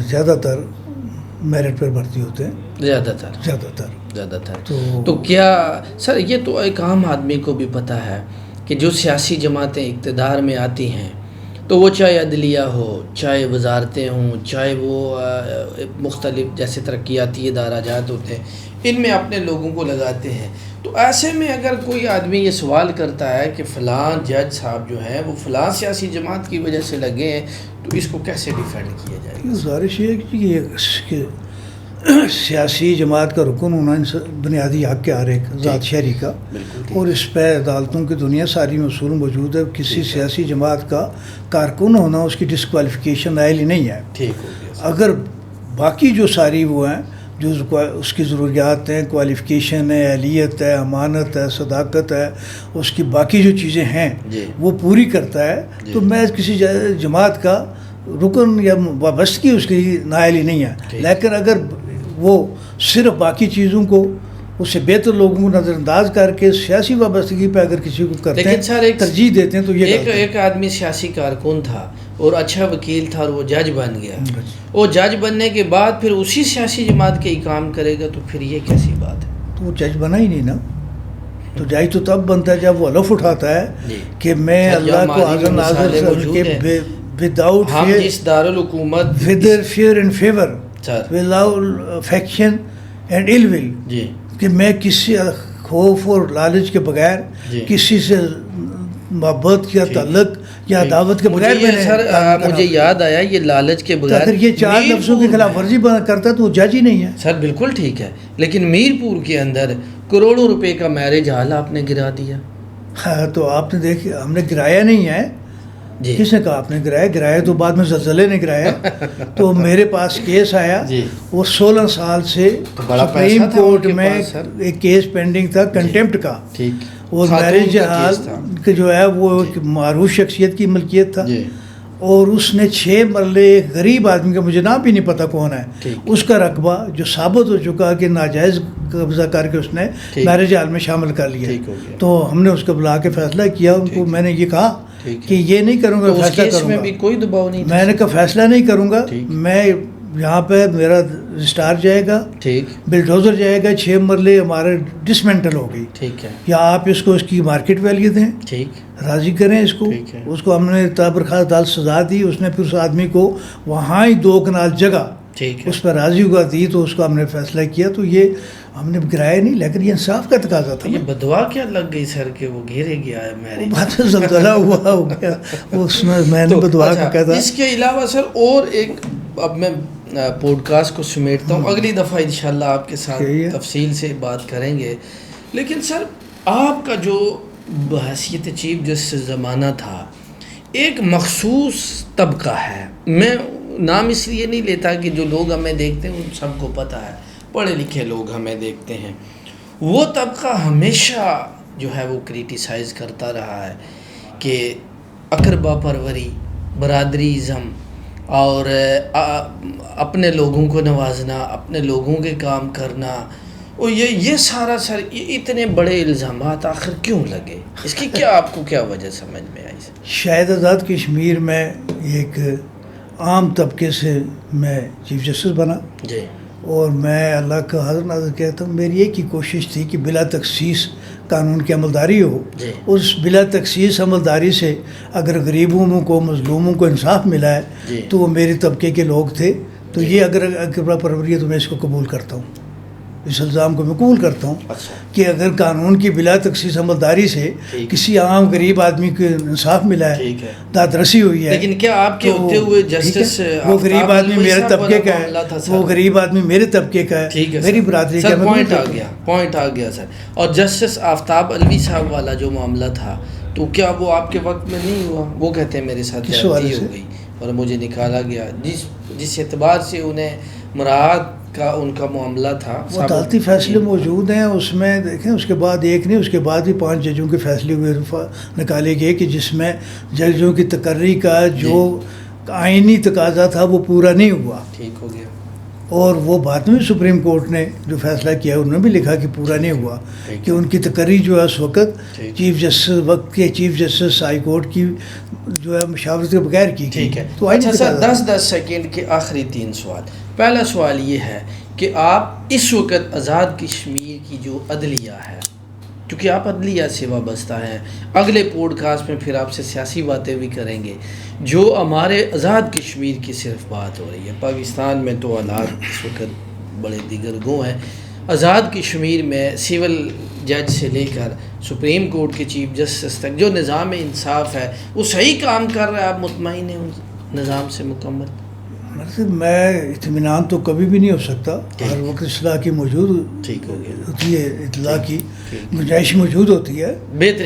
زیادہ تر میرٹ پر بھرتی ہوتے ہیں.
زیادہ تر. تو کیا سر، یہ تو ایک عام آدمی کو بھی پتہ ہے کہ جو سیاسی جماعتیں اقتدار میں آتی ہیں تو وہ چاہے عدلیہ ہو، چاہے وزارتیں ہوں، چاہے وہ مختلف جیسے ترقیاتی ادارات ہوتے ہیں، ان میں اپنے لوگوں کو لگاتے ہیں. تو ایسے میں اگر کوئی آدمی یہ سوال کرتا ہے کہ فلاں جج صاحب جو ہیں وہ فلاں سیاسی جماعت کی وجہ سے لگے ہیں، تو اس کو کیسے ڈیفینڈ کیا جائے گا؟
گزارش یہ ہے کہ سیاسی جماعت کا رکن ہونا بنیادی حق ہے ہر ایک ذات شہری کا، اور اس پہ عدالتوں کی دنیا ساری میں اصول موجود ہے. کسی سیاسی جماعت کا کارکن ہونا اس کی ڈسکوالیفیکیشن نائل ہی نہیں ہے. اگر باقی جو ساری وہ ہیں جو اس کی ضروریات ہیں، کوالیفیکیشن ہے، اہلیت ہے، امانت ہے، صداقت ہے، اس کی باقی جو چیزیں ہیں وہ پوری کرتا ہے، تو میں کسی جماعت کا رکن یا وابستگی اس کی نائل ہی نہیں ہے. لیکن اگر وہ صرف باقی چیزوں کو اس سے بہتر لوگوں کو نظر انداز کر کے سیاسی وابستگی پہ اگر کسی کو کرتے ہیں، ترجیح دیتے ہیں، تو یہ
ایک آدمی سیاسی کارکن تھا اور اچھا وکیل تھا اور وہ جج بن گیا، وہ جج بننے کے بعد پھر اسی سیاسی جماعت کے ہی کام کرے گا، تو پھر یہ کیسی بات ہے؟
تو وہ جج بنا ہی نہیں نا. تو جج تو تب بنتا ہے جب وہ حلف اٹھاتا ہے کہ میں اللہ کو حاضر ناظر سمجھ کے وداؤٹ
فیئر، جس دارالحکومت
whether fear and favour, without affection and ill will, کہ میں کسی خوف اور لالچ کے بغیر کسی سے محبت یا تعلق یا دعوت کے بغیر میں
سر مجھے یاد آیا یہ لالچ کے بغیر،
اگر یہ 4 لفظوں کی خلاف ورزی کرتا ہے تو وہ جج ہی نہیں ہے.
سر بالکل ٹھیک ہے، لیکن میرپور کے اندر کروڑوں روپے کا میرج ہال آپ نے گرا دیا.
ہاں تو آپ نے دیکھ، ہم نے گرایا نہیں ہے. کس نے کہا آپ نے گرایا؟ گرایا تو بعد میں زلزلے نے گرایا. تو میرے پاس کیس آیا، وہ 16 سال سے سپریم کورٹ میں ایک کیس پینڈنگ تھا کنٹیمپٹ کا. وہ میرج ہال کہ جو ہے وہ ایک معروف شخصیت کی ملکیت تھا، اور اس نے 6 مرلے ایک غریب آدمی کا، مجھے نام بھی نہیں پتا کون ہے، اس کا رقبہ جو ثابت ہو چکا کہ ناجائز قبضہ کر کے اس نے میرج ہال میں شامل کر لیا. تو ہم نے اس کو بلا کے فیصلہ کیا. ان کو میں نے یہ کہا کہ یہ نہیں کروں گا، فیصلہ کروں گا.
کوئی دباؤ نہیں،
میں نے کہا فیصلہ نہیں کروں گا، میں یہاں پہ میرا رجسٹار جائے گا، بلڈوزر جائے گا، 6 مرلے ہمارے ڈسمینٹل ہو گئی، یا آپ اس کو اس کی مارکیٹ ویلیو دیں، راضی کریں اس کو. اس کو ہم نے تابرخواست عدالت سزا دی. اس نے پھر اس آدمی کو وہاں ہی 2 کنال جگہ اس پر راضی ہوا دی، تو اس کو ہم نے فیصلہ کیا. تو یہ ہم نے گرایا نہیں، لیکن یہ انصاف کا تقاضا تھا.
یہ بدوا کیا لگ گئی سر کہ وہ گھیرے گیا ہے میرے
بات زلزلہ ہوا ہو گیا اس میں نے بدوا کا کہا تھا.
اس کے علاوہ سر اور ایک، اب میں پوڈ کاسٹ کو سمیٹتا ہوں، اگلی دفعہ انشاءاللہ آپ کے ساتھ تفصیل سے بات کریں گے. لیکن سر آپ کا جو بحیثیت چیف جسٹس زمانہ تھا، ایک مخصوص طبقہ ہے، میں نام اس لیے نہیں لیتا کہ جو لوگ ہمیں دیکھتے ہیں ان سب کو پتہ ہے، پڑھے لکھے لوگ ہمیں دیکھتے ہیں، وہ طبقہ ہمیشہ جو ہے وہ کریٹیسائز کرتا رہا ہے کہ اقربا پروری، برادری ازم اور اپنے لوگوں کو نوازنا، اپنے لوگوں کے کام کرنا، اور یہ سارا سر یہ اتنے بڑے الزامات آخر کیوں لگے؟ اس کی کیا آپ کو کیا وجہ سمجھ میں آئی؟
شاید آزاد کشمیر میں ایک عام طبقے سے میں چیف جسٹس بنا
جی، اور
میں اللہ کا حاضر ناظر کہتا ہوں، میری ایک ہی کوشش تھی کہ بلا تخصیص قانون کی عملداری ہو. اس بلا تخصیص عملداری سے اگر غریبوں کو، مظلوموں کو انصاف ملا ہے تو وہ میرے طبقے کے لوگ تھے. تو یہ اگر اقربا پروری ہے تو میں اس کو قبول کرتا ہوں، اس الزام کو میں قبول کرتا ہوں کہ اگر قانون کی بلا تخصیص عملداری سے کسی عام غریب آدمی کو انصاف ملا ہے، دادرسی ہوئی ہے،
لیکن کیا آپ کے ہوتے ہوئے جسٹس
وہ غریب آدمی میرے طبقے کا ہے، وہ غریب آدمی میرے طبقے کا ہے، میری برادری کا،
پوائنٹ آ گیا سر. اور جسٹس آفتاب علوی صاحب والا جو معاملہ تھا، تو کیا وہ آپ کے وقت میں نہیں ہوا؟ وہ کہتے ہیں میرے ساتھ زیادتی ہو گئی اور مجھے نکالا گیا. جس اعتبار سے انہیں مراعات کا ان کا معاملہ تھا،
وہ عدالتی فیصلے موجود ہیں اس میں. دیکھیں اس کے بعد ایک نہیں، اس کے بعد بھی 5 ججوں کے فیصلے ہوئے نکالے گئے کہ جس میں ججوں کی تقرری کا جو آئینی تقاضا تھا وہ پورا نہیں ہوا.
ٹھیک ہو گیا.
اور وہ بعد میں سپریم کورٹ نے جو فیصلہ کیا انہوں نے بھی لکھا کہ پورا نہیں ہوا، کہ ان کی تقرری جو ہے اس وقت چیف جسٹس وقت کے چیف جسٹس ہائی کورٹ کی جو ہے مشاورت کے بغیر کی.
ٹھیک ہے. تو اچھا سر 10 سیکنڈ کے آخری 3 سوال. پہلا سوال یہ ہے کہ آپ اس وقت آزاد کشمیر کی جو عدلیہ ہے، کیونکہ آپ عدلیہ سے وابستہ ہیں، اگلے پوڈ کاسٹ میں پھر آپ سے سیاسی باتیں بھی کریں گے، جو ہمارے آزاد کشمیر کی صرف بات ہو رہی ہے. پاکستان میں تو حالات اس وقت بڑے دیگر گوں ہیں. آزاد کشمیر میں سول جج سے لے کر سپریم کورٹ کے چیف جسٹس تک جو نظام انصاف ہے وہ صحیح کام کر رہا ہے؟ آپ مطمئن ہیں اس نظام سے مکمل؟
میں اطمینان تو کبھی بھی نہیں ہو سکتا، ہر وقت اصلاح کی موجود
ٹھیک ہو گیا
ہوتی ہے، اطلاع کی گنجائش موجود ہوتی ہے،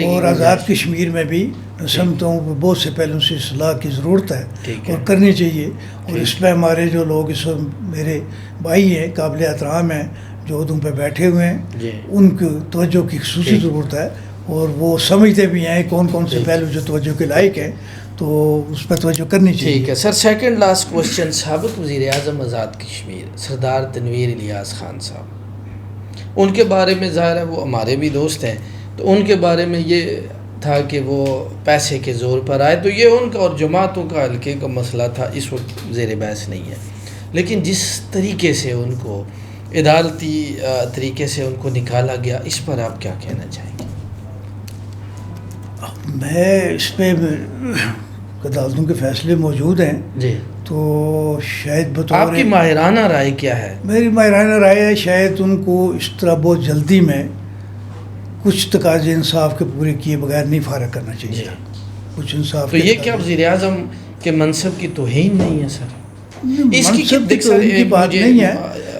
اور آزاد کشمیر میں بھی سمجھتا ہوں بہت سے پہلوں سے اصلاح کی ضرورت ہے اور کرنی چاہیے، اور اس پہ ہمارے جو لوگ اس وقت میرے بھائی ہیں قابل احترام ہیں جو عہدوں پہ بیٹھے ہوئے ہیں، ان کی توجہ کی خصوصی ضرورت ہے، اور وہ سمجھتے بھی ہیں کون کون سے پہلو جو توجہ کے لائق ہیں، تو اس پہ توجہ کرنی چاہیے۔
ٹھیک ہے سر، سیکنڈ لاسٹ کوشچن، سابق وزیر اعظم آزاد کشمیر سردار تنویر الیاس خان صاحب، ان کے بارے میں ظاہر ہے وہ ہمارے بھی دوست ہیں، تو ان کے بارے میں یہ تھا کہ وہ پیسے کے زور پر آئے، تو یہ ان کا اور جماعتوں کا حلقے کا مسئلہ تھا، اس وقت زیر بحث نہیں ہے، لیکن جس طریقے سے ان کو عدالتی طریقے سے ان کو نکالا گیا، اس پر آپ کیا کہنا چاہیں گے؟
میں اس پہ عدالتوں کے فیصلے موجود ہیں،
جی،
تو شاید بطور
آپ کی ماہرانہ رائے کیا ہے؟
میری ماہرانہ رائے ہے شاید ان کو اس طرح بہت جلدی میں کچھ تقاضے انصاف کے پورے کیے بغیر نہیں فارغ کرنا چاہیے، کچھ انصاف
تو یہ کیا وزیر اعظم کے منصب کی توہین نہیں ہے سر؟ اس
کی بات نہیں ہے،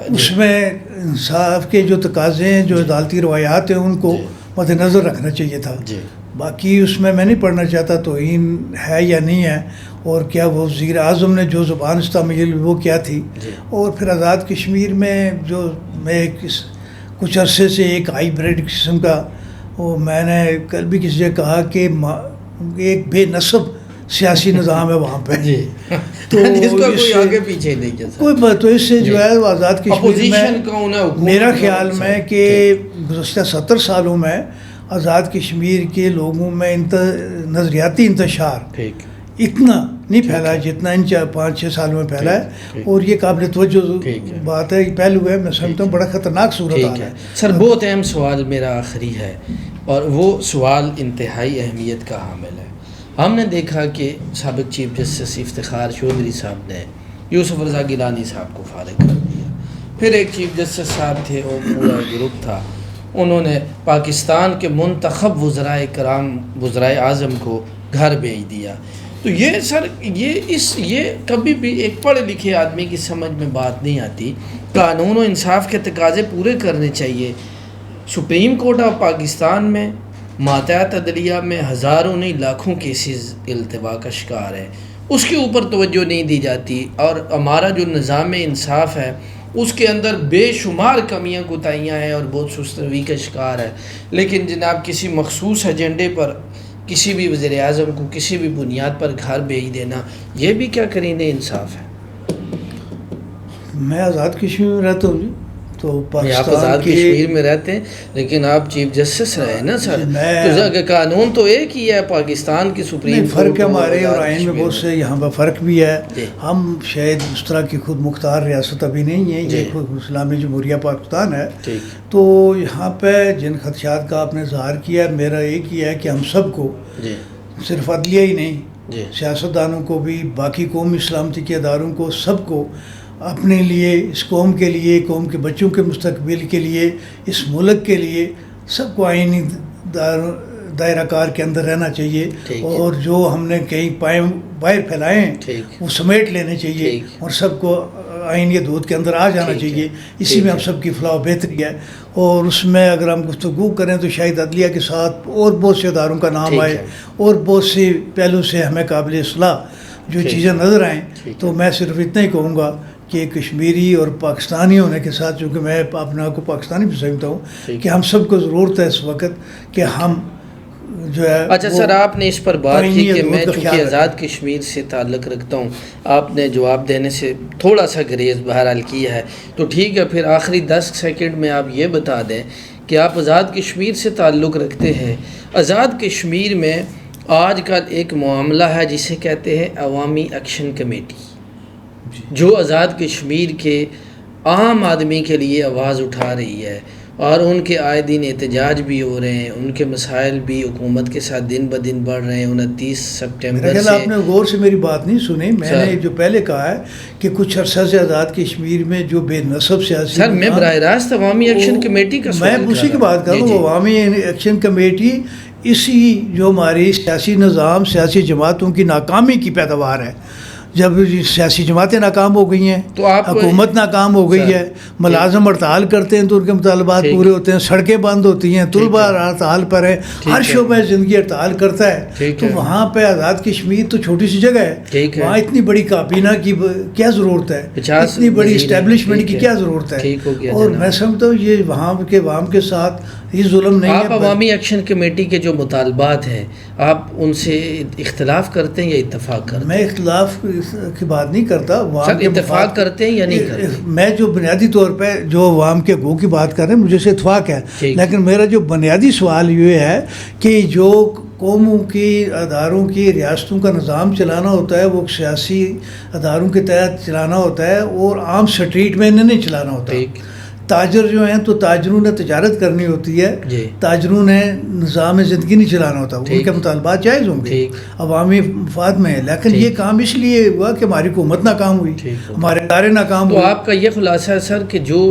اس میں انصاف کے جو تقاضے ہیں، جو عدالتی روایات ہیں، ان کو مد نظر رکھنا چاہیے تھا۔ باقی اس میں نہیں پڑھنا چاہتا توہین ہے یا نہیں ہے، اور کیا وہ وزیر اعظم نے جو زبان استعمال وہ کیا تھی، اور پھر آزاد کشمیر میں جو میں کچھ عرصے سے ایک ہائیبریڈ قسم کا، وہ میں نے کل بھی کسی سے کہا کہ ایک بے نصب سیاسی نظام ہے وہاں پہ،
تو جس کا کوئی آگے پیچھے نہیں ہے
کوئی بات، تو اس سے جو ہے آزاد کشمیر میں میرا خیال میں کہ گزشتہ 70 سالوں میں آزاد کشمیر کے لوگوں میں نظریاتی انتشار اتنا نہیں پھیلا ہے جتنا ان 5-6 سالوں میں پھیلا ہے، اور یہ قابل توجہ بات ہے، پہلو ہے، میں سمجھتا ہوں بڑا خطرناک صورت ہے۔
سر بہت اہم سوال میرا آخری ہے، اور وہ سوال انتہائی اہمیت کا حامل ہے۔ ہم نے دیکھا کہ سابق چیف جسٹس افتخار چودھری صاحب نے یوسف رضا گیلانی صاحب کو فارغ کر دیا، پھر ایک چیف جسٹس صاحب تھے، وہ پورا گروپ تھا، انہوں نے پاکستان کے منتخب وزرائے اعظم کو گھر بھیج دیا۔ تو یہ سر یہ کبھی بھی ایک پڑھے لکھے آدمی کی سمجھ میں بات نہیں آتی، قانون و انصاف کے تقاضے پورے کرنے چاہیے۔ سپریم کورٹ آف پاکستان میں ماتحت عدلیہ میں ہزاروں نہیں لاکھوں کیسز التوا کا شکار ہے، اس کے اوپر توجہ نہیں دی جاتی، اور ہمارا جو نظام انصاف ہے اس کے اندر بے شمار کمیاں کوتاہیاں ہیں اور بہت سست روی کا شکار ہے، لیکن جناب کسی مخصوص ایجنڈے پر کسی بھی وزیر اعظم کو کسی بھی بنیاد پر گھر بھیج دینا، یہ بھی کیا کرینے انصاف ہے؟
میں آزاد کشمیر میں رہتا ہوں، تو
آپ آزاد کشمیر میں رہتے ہیں، لیکن آپ چیف جسٹس رہے نا سر، تو قانون تو ایک ہی ہے، پاکستان کی سپریم کورٹ۔
فرق ہمارے اور آئین میں بہت سے یہاں پر فرق بھی ہے، ہم شاید اس طرح کی خود مختار ریاست ابھی نہیں ہے، یہ خود اسلامی جمہوریہ پاکستان ہے، تو یہاں پہ جن خدشات کا آپ نے اظہار کیا، میرا ایک ہی ہے کہ ہم سب کو، صرف عدلیہ ہی نہیں، سیاستدانوں کو بھی، باقی قومی سلامتی کے اداروں کو، سب کو اپنے لیے، اس قوم کے لیے، قوم کے بچوں کے مستقبل کے لیے، اس ملک کے لیے، سب کو آئینی دائرہ کار کے اندر رہنا چاہیے، اور جو ہم نے کہیں باہر پھیلائے ہیں وہ سمیٹ لینے چاہیے، اور سب کو آئینی حدود کے اندر آ جانا چاہیے، اسی میں ہم سب کی فلاح و بہتری ہے۔ اور اس میں اگر ہم گفتگو کریں تو شاید عدلیہ کے ساتھ اور بہت سے اداروں کا نام آئے، اور بہت سے پہلو سے ہمیں قابل اصلاح جو چیزیں نظر آئیں، تو میں صرف اتنا ہی کہوں گا کہ کشمیری اور پاکستانی ہونے کے ساتھ، چونکہ میں اپنے آپ کو پاکستانی بھی سمجھتا ہوں، کہ ہم سب کو ضرورت ہے اس وقت کہ ہم جو ہے۔
اچھا سر، آپ نے اس پر بات کی کہ میں چونکہ آزاد کشمیر سے تعلق رکھتا ہوں، آپ نے جواب دینے سے تھوڑا سا گریز بہرحال کیا ہے، تو ٹھیک ہے، پھر آخری 10 سیکنڈ میں آپ یہ بتا دیں کہ آپ آزاد کشمیر سے تعلق رکھتے ہیں، آزاد کشمیر میں آج کل ایک معاملہ ہے جسے کہتے ہیں عوامی ایکشن کمیٹی، جو آزاد کشمیر کے عام آدمی کے لیے آواز اٹھا رہی ہے، اور ان کے آئے دن احتجاج بھی ہو رہے ہیں، ان کے مسائل بھی حکومت کے ساتھ دن بدن بڑھ رہے ہیں۔ 29 سپٹمبر سے
آپ نے غور سے میری بات نہیں سنی، میں نے جو پہلے کہا ہے کہ کچھ عرصہ سے آزاد کشمیر میں جو بے نصب سیاسی،
سر میں براہ راست عوامی ایکشن کمیٹی کا
میں اسی کی بات کر رہا ہوں، عوامی ایکشن کمیٹی اسی جو ہماری سیاسی نظام، سیاسی جماعتوں کی ناکامی کی پیداوار ہے، جب سیاسی جماعتیں ناکام ہو گئی ہیں
تو آپ
حکومت ناکام ہو گئی ہے ملازم ہڑتال کرتے ہیں تو ان کے مطالبات پورے ہوتے ہیں سڑکیں بند ہوتی ہیں طلباء ہڑتال پر ہے ہر شعبہ زندگی ہڑتال کرتا ہے تو وہاں پہ آزاد کشمیر تو چھوٹی سی جگہ ہے وہاں اتنی بڑی کابینہ کی کیا ضرورت ہے اتنی بڑی اسٹیبلشمنٹ کی کیا ضرورت ہے اور میں سمجھتا ہوں یہ وہاں کے عوام کے ساتھ یہ ظلم نہیں ہے
آپ عوامی ایکشن کمیٹی کے جو مطالبات ہیں آپ ان سے اختلاف کرتے ہیں یا اتفاق کرتے ہیں
میں اختلاف کی بات نہیں کرتا
اتفاق کرتے ہیں یا نہیں کرتے
میں جو بنیادی طور پہ جو عوام کے حقوق کی بات کر رہے ہیں مجھے سے اتفاق ہے لیکن میرا جو بنیادی سوال یہ ہے کہ جو قوموں کی اداروں کی ریاستوں کا نظام چلانا ہوتا ہے وہ سیاسی اداروں کے تحت چلانا ہوتا ہے اور عام سٹریٹ میں نہیں چلانا ہوتا تاجر جو ہیں تو تاجروں نے تجارت کرنی ہوتی ہے تاجروں نے نظام زندگی نہیں چلانا ہوتا ان کے مطالبات جائز ہوں گے عوامی مفاد میں لیکن یہ کام اس لیے ہوا کہ ہماری حکومت ناکام ہوئی ہمارے ادارے ناکام ہوئے
تو آپ کا یہ خلاصہ ہے سر کہ جو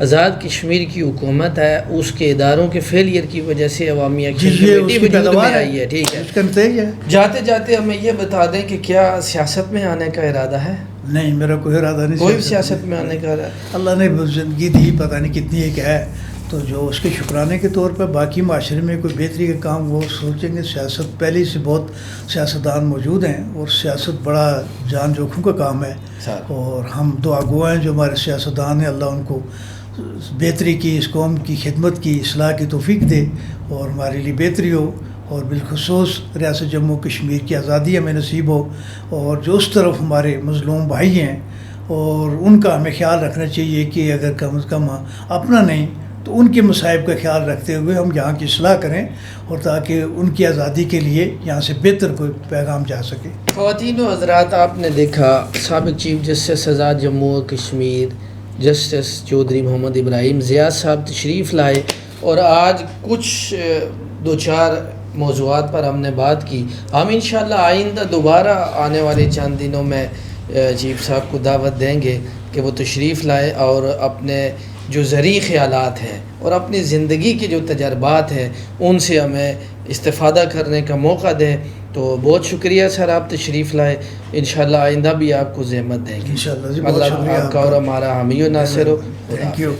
آزاد کشمیر کی حکومت ہے اس کے اداروں کے فیلئر کی وجہ سے عوامی ایکشن کمیٹی وجود میں آئی ہے ٹھیک ہے جاتے جاتے ہمیں یہ بتا دیں کہ کیا سیاست میں آنے کا ارادہ ہے
نہیں میرا کوئی ارادہ نہیں
کوئی سیاست میں آنے کا
اللہ نے زندگی دی پتہ نہیں کتنی ایک ہے تو جو اس کے شکرانے کے طور پہ باقی معاشرے میں کوئی بہتری کا کام وہ سوچیں گے سیاست پہلے سے بہت سیاستدان موجود ہیں اور سیاست بڑا جان جوکھوں کا کام ہے اور ہم دعا گو ہیں جو ہمارے سیاستدان ہیں اللہ ان کو بہتری کی اس قوم کی خدمت کی اصلاح کی توفیق دے اور ہمارے لیے بہتری ہو اور بالخصوص ریاست جموں کشمیر کی آزادی ہمیں نصیب ہو اور جو اس طرف ہمارے مظلوم بھائی ہیں اور ان کا ہمیں خیال رکھنا چاہیے کہ اگر کم از کم اپنا نہیں تو ان کے مصائب کا خیال رکھتے ہوئے ہم یہاں کی اصلاح کریں اور تاکہ ان کی آزادی کے لیے یہاں سے بہتر کوئی پیغام جا سکے.
خواتین و حضرات آپ نے دیکھا سابق چیف جسٹس آزاد جموں و کشمیر جسٹس چودھری محمد ابراہیم ضیاء صاحب تشریف لائے اور آج کچھ دو چار موضوعات پر ہم نے بات کی. ہم انشاءاللہ آئندہ دوبارہ آنے والے چند دنوں میں چیف صاحب کو دعوت دیں گے کہ وہ تشریف لائے اور اپنے جو زرعی خیالات ہیں اور اپنی زندگی کے جو تجربات ہیں ان سے ہمیں استفادہ کرنے کا موقع دیں. تو بہت شکریہ سر آپ تشریف لائے. انشاءاللہ آئندہ بھی آپ کو زحمت دیں گے.
انشاءاللہ
اللہ آپ کا اور ہمارا حامی و ناصر ہو.
Thank you.